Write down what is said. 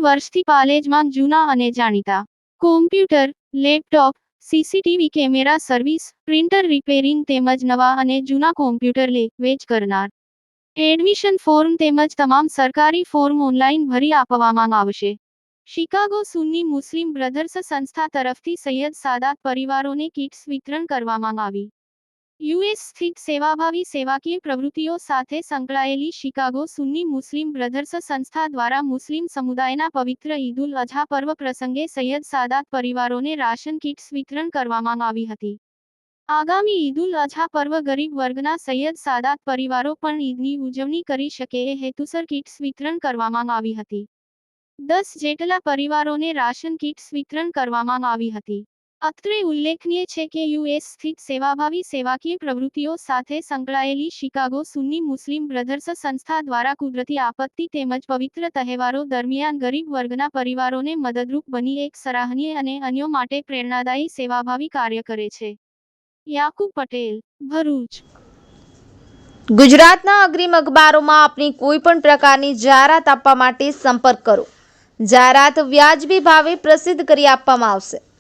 વર્ષથી પાલેજમાં જૂના અને જાણીતા computer, laptop, CCTV camera service, printer repairing તેમજ નવા અને જૂના કોમ્પ્યુટર લે-વેચ કરનાર. એડમિશન ફોર્મ તેમજ તમામ સરકારી ફોર્મ ઓનલાઈન ભરી આપવામાં આવશે. શિકાગો સુન્ની મુસ્લિમ બ્રધર્સ સંસ્થા તરફથી સૈયદ સાદાત પરિવારોને કિટ્સ વિતરણ કરવામાં આવી. યુએસ સ્થિત સેવાભાવી સેવાકીય પ્રવૃત્તિઓ સાથે સંકળાયેલી શિકાગો સુન્ની મુસ્લિમ બ્રધર્સ સંસ્થા દ્વારા મુસ્લિમ સમુદાયના પવિત્ર ઈદ-ઉલ અઝા પર્વ પ્રસંગે સૈયદ સાદાત પરિવારોને રાશન કિટ્સ વિતરણ કરવામાં આવી હતી. આગામી ઈદ-ઉલ અઝા પર્વ ગરીબ વર્ગના સૈયદ સાદાત પરિવારો પણ ઈદની ઉજવણી કરી શકે એ હેતુસર કિટ્સ વિતરણ કરવામાં આવી હતી. 10 જેટલા પરિવારોને રાશન કિટ્સ વિતરણ કરવામાં આવી હતી. અત્રે ઉલ્લેખનીય છે કે યુએસ સ્થિત સેવાભાવી સેવાકીય પ્રવૃત્તિઓ સાથે સંકળાયેલી શિકાગો સુન્ની મુસ્લિમ બ્રધર્સ સંસ્થા દ્વારા કુદરતી આપત્તિ તેમજ પવિત્ર તહેવારો દરમિયાન ગરીબ વર્ગના પરિવારોને મદદરૂપ બની એક સરાહનીય અને અન્યો માટે પ્રેરણાદાયી સેવાભાવી કાર્ય કરે છે. યાકુબ પટેલ, ભરૂચ. ગુજરાતના અગ્રીમ અખબારોમાં આપની કોઈ પણ પ્રકારની જાહેરાત આપવા માટે સંપર્ક કરો. જાહેરાત વ્યાજબી ભાવે પ્રસિદ્ધ કરી આપવામાં આવશે.